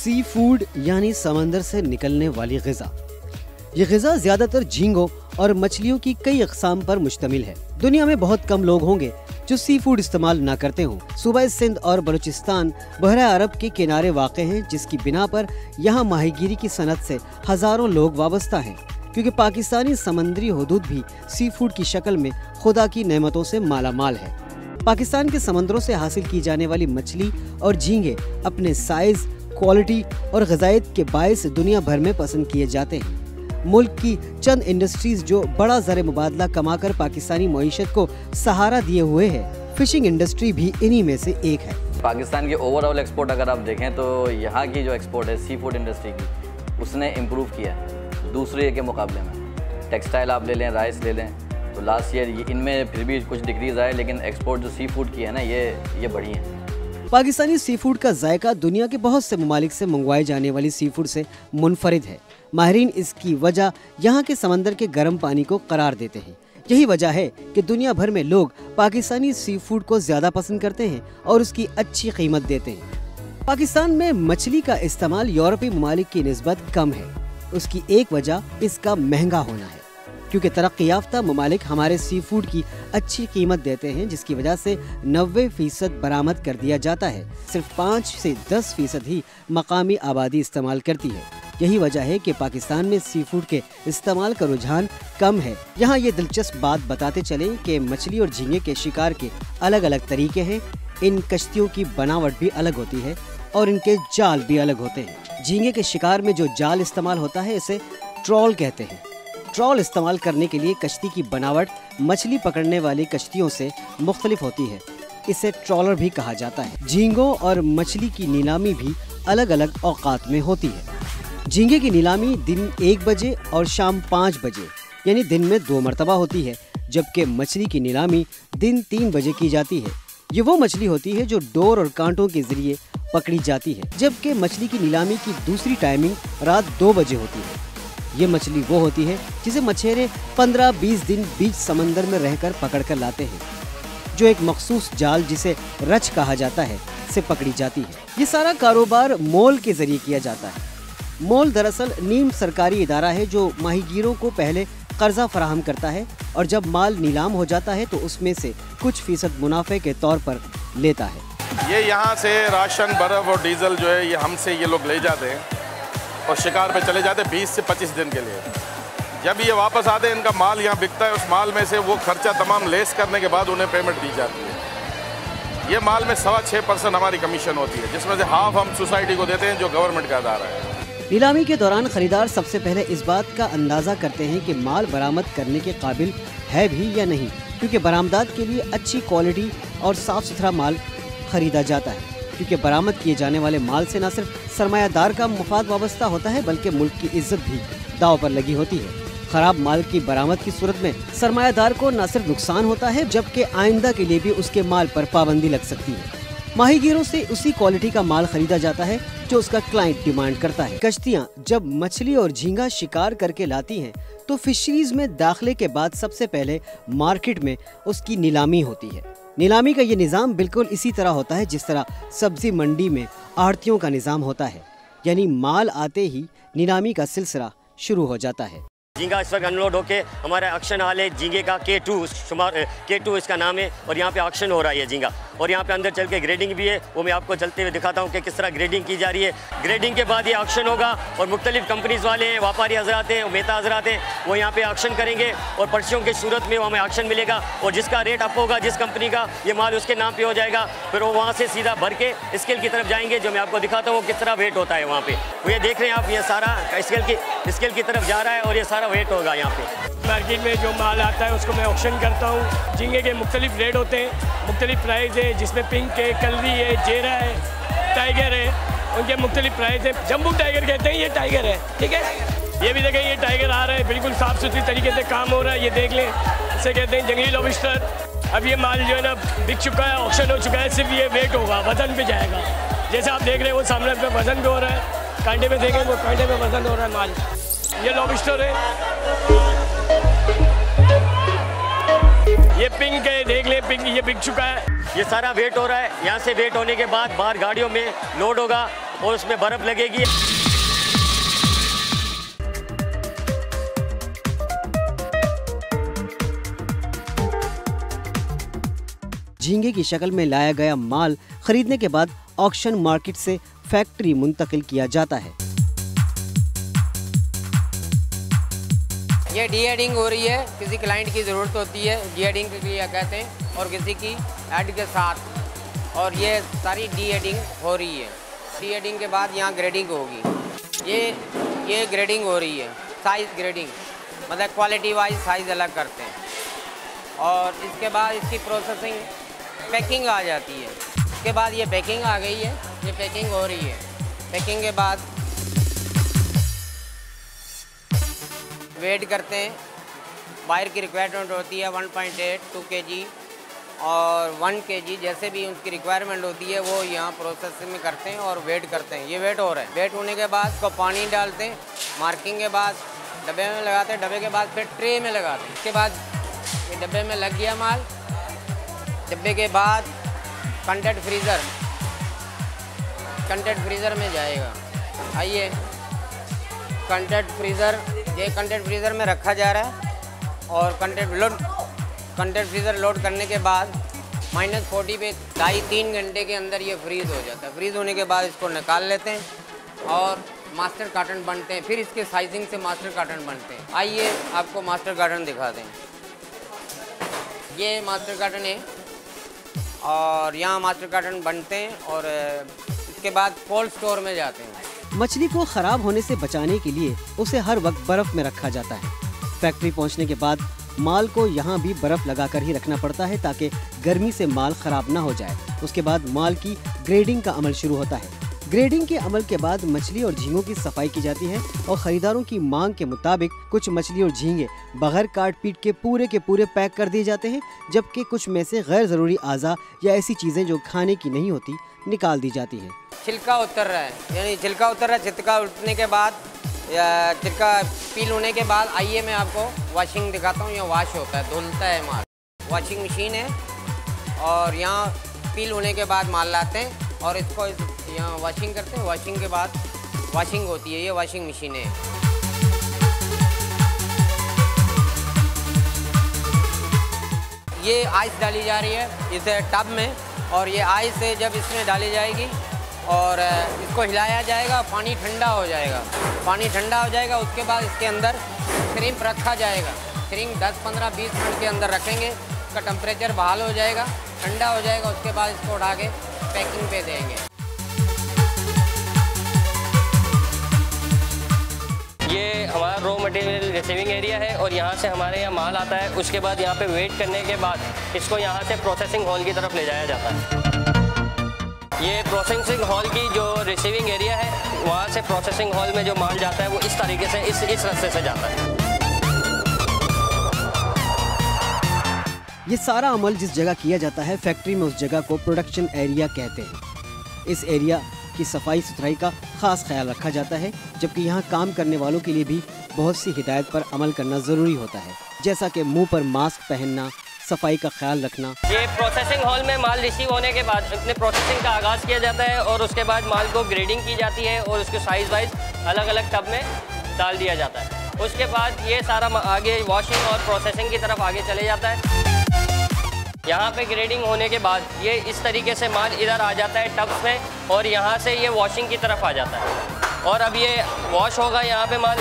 Sea food यानी समंदर से निकलने वाली ग़िज़ा। ये ग़िज़ा ज़्यादातर झींगों और मछलियों की कई अक़साम पर मुश्तमिल है। दुनिया में बहुत कम लोग होंगे जो सी फूड इस्तेमाल ना करते हों। सूबा सिंध और बलूचिस्तान बहरा अरब के किनारे वाक़ हैं, जिसकी बिना पर यहाँ माहीगीरी की सनत से हज़ारों लोग वाबस्ता हैं, क्योंकि पाकिस्तानी समंदरी हुदूद भी सी फूड की शक्ल में खुदा की नेमतों से माला माल है। पाकिस्तान के समंदरों से हासिल की जाने वाली मछली और झींगे अपने साइज, क्वालिटी और ग़िज़ायत के बायस दुनिया भर में पसंद किए जाते हैं। मुल्क की चंद इंडस्ट्रीज जो बड़ा ज़र मुबादला कमाकर पाकिस्तानी मईशत को सहारा दिए हुए है, फिशिंग इंडस्ट्री भी इन्हीं में से एक है। पाकिस्तान की ओवरऑल एक्सपोर्ट अगर आप देखें तो यहाँ की जो एक्सपोर्ट है सी फूड इंडस्ट्री की, उसने इम्प्रूव किया है दूसरे के मुकाबले में। टेक्सटाइल आप ले लें, राइस ले लें, तो लास्ट ईयर इनमें फिर भी कुछ डिक्रीज आए, लेकिन एक्सपोर्ट जो सी फूड की है ना, ये बढ़ी है। पाकिस्तानी सी फूड का जायका दुनिया के बहुत से ममालिक से मंगवाए जाने वाली सी फूड से मुनफरिद है। माहिरीन इसकी वजह यहाँ के समंदर के गर्म पानी को करार देते हैं। यही वजह है कि दुनिया भर में लोग पाकिस्तानी सी फूड को ज्यादा पसंद करते हैं और उसकी अच्छी कीमत देते हैं। पाकिस्तान में मछली का इस्तेमाल यूरोपीय ममालिक की निस्बत कम है। उसकी एक वजह इसका महंगा होना है, क्योंकि तरक्की याफ्ता ममालिक हमारे सी फूड की अच्छी कीमत देते हैं, जिसकी वजह से 90% बरामद कर दिया जाता है। सिर्फ 5 से 10% ही मकामी आबादी इस्तेमाल करती है। यही वजह है कि पाकिस्तान में सी फूड के इस्तेमाल का रुझान कम है। यहाँ ये दिलचस्प बात बताते चलें कि मछली और झींगे के शिकार के अलग अलग तरीके हैं। इन कश्तियों की बनावट भी अलग होती है और इनके जाल भी अलग होते हैं। झींगे के शिकार में जो जाल इस्तेमाल होता है, इसे ट्रॉल कहते हैं। ट्रॉल इस्तेमाल करने के लिए कश्ती की बनावट मछली पकड़ने वाली कश्तियों से मुख्तलिफ होती है। इसे ट्रॉलर भी कहा जाता है। झींगों और मछली की नीलामी भी अलग अलग औकात में होती है। झींगे की नीलामी दिन 1 बजे और शाम 5 बजे यानी दिन में 2 मरतबा होती है, जबकि मछली की नीलामी दिन 3 बजे की जाती है। ये वो मछली होती है जो डोर और कांटों के जरिए पकड़ी जाती है, जबकि मछली की नीलामी की दूसरी टाइमिंग रात 2 बजे होती है। ये मछली वो होती है जिसे मछेरे 15-20 दिन बीच समंदर में रहकर पकड़ कर लाते हैं, जो एक मखसूस जाल जिसे रच कहा जाता है से पकड़ी जाती है। ये सारा कारोबार मोल के जरिए किया जाता है। मोल दरअसल नीम सरकारी इदारा है जो माहीगीरों को पहले कर्जा फराहम करता है और जब माल नीलाम हो जाता है तो उसमें से कुछ फीसद मुनाफे के तौर पर लेता है। ये यहाँ से राशन, बर्फ और डीजल जो है ये हमसे ये लोग ले जाते हैं और शिकार पे चले जाते हैं 20 से 25 दिन के लिए। जब ये वापस आते हैं, इनका माल यहाँ बिकता है। उस माल में से वो खर्चा तमाम लेस करने के बाद उन्हें पेमेंट दी जाती है। ये माल में 6.25% हमारी कमीशन होती है, जिसमें से हाफ हम सोसाइटी को देते हैं जो गवर्नमेंट का अदारा है। नीलामी के दौरान खरीदार सबसे पहले इस बात का अंदाजा करते हैं कि माल बरामद करने के काबिल है भी या नहीं, क्योंकि बरामदात के लिए अच्छी क्वालिटी और साफ सुथरा माल खरीदा जाता है। क्योंकि बरामद किए जाने वाले माल से न सिर्फ सरमायादार का मुफाद वाबस्ता होता है, बल्कि मुल्क की इज्जत भी दांव पर लगी होती है। खराब माल की बरामद की सूरत में सरमायादार को न सिर्फ नुकसान होता है, जबकि आइंदा के लिए भी उसके माल पर पाबंदी लग सकती है। माहीगीरों से उसी क्वालिटी का माल खरीदा जाता है जो उसका क्लाइंट डिमांड करता है। कश्तियाँ जब मछली और झींगा शिकार करके लाती हैं, तो फिशरीज में दाखिले के बाद सबसे पहले मार्केट में उसकी नीलामी होती है। नीलामी का ये निज़ाम बिल्कुल इसी तरह होता है जिस तरह सब्जी मंडी में आढ़तियों का निज़ाम होता है, यानी माल आते ही नीलामी का सिलसिला शुरू हो जाता है। झींगा इस वक्त अनलोड होके हमारा ऑक्शन हाल है झींगे का K2 इसका नाम है, और यहाँ पे ऑक्शन हो रहा है झींगा। और यहाँ पे अंदर चल के ग्रेडिंग भी है, वो मैं आपको चलते हुए दिखाता हूँ कि किस तरह ग्रेडिंग की जा रही है। ग्रेडिंग के बाद ये ऑक्शन होगा और मुख्तलिफ कंपनीज वाले हैं, व्यापारी हजरात हैं, मेहता हजरात हैं, वो यहाँ पे ऑक्शन करेंगे और पर्चियों की सूरत में हमें ऑक्शन मिलेगा और जिसका रेट अप होगा, जिस कंपनी का, ये माल उसके नाम पर हो जाएगा। फिर वो वहाँ से सीधा भर के स्केल की तरफ जाएंगे, जो मैं आपको दिखाता हूँ किस तरह वेट होता है वहाँ पे। वो ये देख रहे हैं आप, ये सारा स्केल की तरफ जा रहा है और ये सारा वेट होगा यहाँ पे। मार्केट में जो माल आता है उसको मैं ऑक्शन करता हूँ। झींगे के मुख्तलिफ रेट होते हैं, मुख्तलिफ प्राइस है, जिसमें पिंक है, कलरी है, जेरा है, टाइगर है, उनके मुख्तलिफ प्राइस है। जम्बू टाइगर कहते हैं, ये टाइगर है, ठीक है। ये भी देखें, ये टाइगर आ रहा है, बिल्कुल साफ़ सुथरी तरीके से काम हो रहा है, ये देख लें। इसे कहते हैं जंगली लॉबस्टर। अब ये माल जो है ना बिक चुका है, ऑक्शन हो चुका है, सिर्फ ये वेट होगा, वजन पे जाएगा। जैसे आप देख रहे हैं वो सामने पे वजन पे हो रहा है, कांटे में देखें वो कांटे में वजन हो रहा है माल। ये लॉबस्टर है, ये पिंक है, देख ले पिंक, ये बिक चुका है। ये सारा वेट हो रहा है। यहाँ से वेट होने के बाद बाहर गाड़ियों में लोड होगा और उसमें बर्फ़ लगेगी। झींगे की शक्ल में लाया गया माल खरीदने के बाद ऑक्शन मार्केट से फैक्ट्री मुंतकिल किया जाता है। ये डी-एडिंग हो रही है, किसी क्लाइंट की ज़रूरत होती है डी-एडिंग के लिए कहते हैं, और किसी की एड के साथ, और ये सारी डी-एडिंग हो रही है। डी-एडिंग के बाद यहाँ ग्रेडिंग होगी। ये ग्रेडिंग हो रही है, साइज़ ग्रेडिंग, मतलब क्वालिटी वाइज साइज़ अलग करते हैं, और इसके बाद इसकी प्रोसेसिंग पैकिंग आ जाती है। इसके बाद ये पैकिंग आ गई है, ये पैकिंग हो रही है। पैकिंग के बाद वेट करते हैं। बायर की रिक्वायरमेंट होती है 1.8, 2 kg और 1 kg, जैसे भी उनकी रिक्वायरमेंट होती है वो यहाँ प्रोसेसिंग में करते हैं और वेट करते हैं। ये वेट हो रहा है। वेट होने के बाद इसको पानी डालते हैं, मार्किंग के बाद डब्बे में लगाते हैं, डब्बे के बाद फिर ट्रे में लगाते हैं। इसके बाद ये डब्बे में लग गया माल। डब्बे के बाद कंटेंट फ्रीज़र में जाएगा। आइए, कंटेंट फ्रीज़र में रखा जा रहा है, और कंटेंट फ्रीज़र लोड करने के बाद -40 पे 2.5-3 घंटे के अंदर ये फ्रीज़ हो जाता है। फ्रीज़ होने के बाद इसको निकाल लेते हैं और मास्टर कार्टन बनते हैं। फिर इसके साइजिंग से मास्टर कार्टन बनते हैं। आइए आपको मास्टर कार्टन दिखा दें। ये मास्टर कार्टन है, और यहाँ मास्टर कार्टन बनते हैं और इसके बाद कोल्ड स्टोर में जाते हैं। मछली को खराब होने से बचाने के लिए उसे हर वक्त बर्फ में रखा जाता है। फैक्ट्री पहुंचने के बाद माल को यहाँ भी बर्फ लगाकर ही रखना पड़ता है ताकि गर्मी से माल खराब ना हो जाए। उसके बाद माल की ग्रेडिंग का अमल शुरू होता है। ग्रेडिंग के अमल के बाद मछली और झींगों की सफाई की जाती है, और खरीदारों की मांग के मुताबिक कुछ मछली और झींगे बगैर काट पीट के पूरे पैक कर दिए जाते हैं, जबकि कुछ में से गैर ज़रूरी आज़ा या ऐसी चीज़ें जो खाने की नहीं होती निकाल दी जाती हैं। छिलका उतर रहा है, यानी छिलका उतर रहा है। छिलका उतरने के बाद या छिलका पील होने के बाद आइए मैं आपको वॉशिंग दिखाता हूँ। यहाँ वॉश होता है, धुलता है माल। वॉशिंग मशीन है, और यहाँ पील होने के बाद माल लाते हैं और इसको यहाँ वॉशिंग करते हैं। वॉशिंग के बाद वॉशिंग होती है। ये वॉशिंग मशीन है। ये आइस डाली जा रही है इस टब में, और ये आइस से जब इसमें डाली जाएगी और इसको हिलाया जाएगा, पानी ठंडा हो जाएगा। पानी ठंडा हो जाएगा, उसके बाद इसके अंदर श्रिम्प रखा जाएगा। श्रिम्प 10, 15, 20 मिनट के अंदर रखेंगे। इसका टेम्परेचर बहाल हो जाएगा, ठंडा हो जाएगा। उसके बाद इसको उठा के पैकिंग पे देंगे। ये हमारा रॉ मटेरियल रिसीविंग एरिया है, और यहाँ से हमारे यहाँ माल आता है। उसके बाद यहाँ पे वेट करने के बाद इसको यहाँ से प्रोसेसिंग हॉल की तरफ ले जाया जाता है। ये प्रोसेसिंग हॉल की जो रिसीविंग एरिया है, वहाँ से प्रोसेसिंग हॉल में जो माल जाता है वो इस तरीके से इस रास्ते से जाता है। ये सारा अमल जिस जगह किया जाता है फैक्ट्री में, उस जगह को प्रोडक्शन एरिया कहते हैं। इस एरिया की सफाई सुथराई का खास ख्याल रखा जाता है, जबकि यहाँ काम करने वालों के लिए भी बहुत सी हिदायत पर अमल करना ज़रूरी होता है, जैसा कि मुंह पर मास्क पहनना, सफाई का ख्याल रखना। ये प्रोसेसिंग हॉल में माल रिसीव होने के बाद अपने प्रोसेसिंग का आगाज़ किया जाता है, और उसके बाद माल को ग्रेडिंग की जाती है और उसके साइज़ वाइज अलग अलग टब में डाल दिया जाता है। उसके बाद ये सारा आगे वॉशिंग और प्रोसेसिंग की तरफ आगे चले जाता है। यहाँ पे ग्रेडिंग होने के बाद ये इस तरीके से माल इधर आ जाता है टब्स में, और यहाँ से ये वॉशिंग की तरफ आ जाता है। और अब ये वॉश होगा, यहाँ पे माल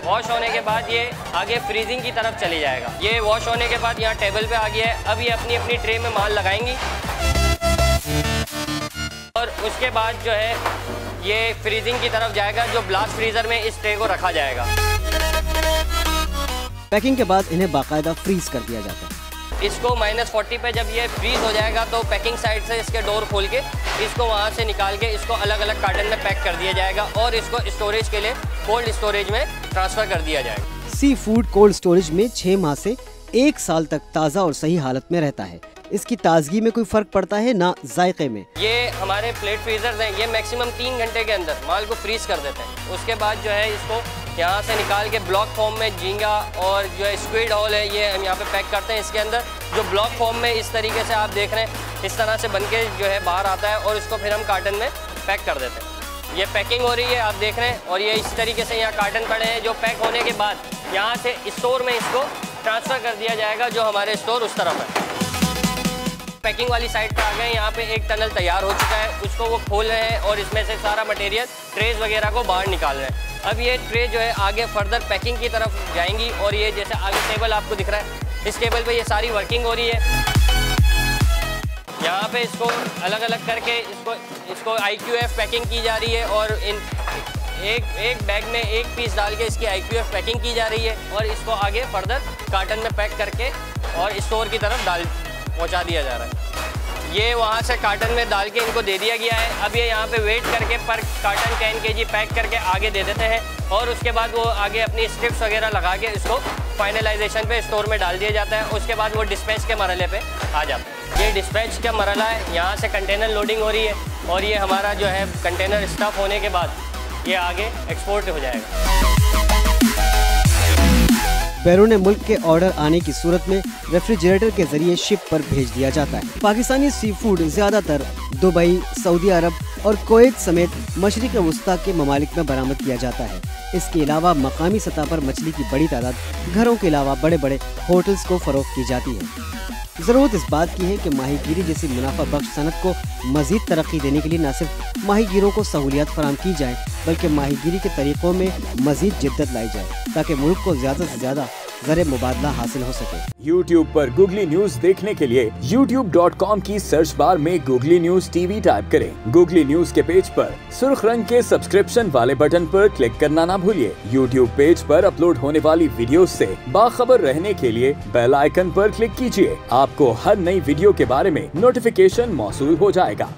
वॉश होने के बाद ये आगे फ्रीजिंग की तरफ चली जाएगा। ये वॉश होने के बाद यहाँ टेबल पे आ गया है। अब ये अपनी अपनी ट्रे में माल लगाएंगी, और उसके बाद जो है ये फ्रीजिंग की तरफ जाएगा, जो ब्लास्ट फ्रीज़र में इस ट्रे को रखा जाएगा। पैकिंग के बाद इन्हें बाकायदा फ्रीज कर दिया जाता है। इसको -40 पे जब ये फ्रीज हो जाएगा तो पैकिंग साइड से इसके डोर खोल के इसको वहाँ से निकाल के इसको अलग अलग कार्टन में पैक कर दिया जाएगा, और इसको स्टोरेज के लिए कोल्ड स्टोरेज में ट्रांसफ़र कर दिया जाएगा। सी फूड कोल्ड स्टोरेज में 6 माह से 1 साल तक ताज़ा और सही हालत में रहता है। इसकी ताजगी में कोई फ़र्क पड़ता है ना जायके में। ये हमारे प्लेट फ्रीजर्स हैं, ये मैक्सिमम 3 घंटे के अंदर माल को फ्रीज कर देते हैं। उसके बाद जो है इसको यहाँ से निकाल के ब्लॉक फॉर्म में झींगा और जो है स्क्विड हॉल है, ये हम यहाँ पे पैक करते हैं। इसके अंदर जो ब्लॉक फॉर्म में इस तरीके से आप देख रहे हैं, इस तरह से बन के जो है बाहर आता है, और इसको फिर हम कार्टन में पैक कर देते हैं। ये पैकिंग हो रही है, आप देख रहे हैं, और ये इस तरीके से यहाँ कार्टन पड़े हैं जो पैक होने के बाद यहाँ से स्टोर में इसको ट्रांसफ़र कर दिया जाएगा, जो हमारे स्टोर उस तरफ है। पैकिंग वाली साइड पे आ गए, यहाँ पे एक टनल तैयार हो चुका है, उसको वो खोल रहे हैं और इसमें से सारा मटेरियल ट्रेज वगैरह को बाहर निकाल रहे हैं। अब ये ट्रे जो है आगे फर्दर पैकिंग की तरफ जाएंगी, और ये जैसे आगे टेबल आपको दिख रहा है, इस टेबल पे ये सारी वर्किंग हो रही है। यहाँ पे इसको अलग अलग करके इसको IQF पैकिंग की जा रही है, और एक बैग में एक पीस डाल के इसकी IQF पैकिंग की जा रही है, और इसको आगे फर्दर कार्टन में पैक करके और स्टोर की तरफ पहुँचा दिया जा रहा है। ये वहाँ से कार्टन में डाल के इनको दे दिया गया है। अब ये यहाँ पे वेट करके पर कार्टन 10 kg पैक करके आगे दे देते हैं, और उसके बाद वो आगे अपनी स्ट्रिप्स वगैरह लगा के इसको फाइनलाइजेशन पे स्टोर में डाल दिया जाता है। उसके बाद वो डिस्पैच के मरहले पे आ जाता है। ये डिस्पैच का मरहला है, यहाँ से कंटेनर लोडिंग हो रही है, और ये हमारा जो है कंटेनर स्टफ होने के बाद ये आगे एक्सपोर्ट हो जाएगा। बैरून मुल्क के ऑर्डर आने की सूरत में रेफ्रिजरेटर के जरिए शिप पर भेज दिया जाता है। पाकिस्तानी सी फूड ज्यादातर दुबई, सऊदी अरब और कुवैत समेत मशरिक़ वस्ता के ममालिक में बरामद किया जाता है। इसके अलावा मकामी सतह पर मछली की बड़ी तादाद घरों के अलावा बड़े बड़े होटल्स को फरोख्त की जाती है। ज़रूरत इस बात की है कि माहीगीरी जैसी मुनाफा बख्श सनत को मज़ीद तरक्की देने के लिए न सिर्फ माहीगीरों को सहूलियात फराहम की जाए, बल्कि माहीगीरी के तरीक़ों में मज़ीद जिद्दत लाई जाए, ताकि मुल्क को ज़्यादा से ज़्यादा ज़र मुबादला हासिल हो सके। YouTube पर गूगली न्यूज़ देखने के लिए youtube.com की सर्च बार में गूगली न्यूज़ TV टाइप करें। गूगली न्यूज़ के पेज पर सुर्ख रंग के सब्सक्रिप्शन वाले बटन पर क्लिक करना ना भूलिए। YouTube पेज पर अपलोड होने वाली वीडियो से बाखबर रहने के लिए बेल आइकन पर क्लिक कीजिए। आपको हर नई वीडियो के बारे में नोटिफिकेशन मौसूल हो जाएगा।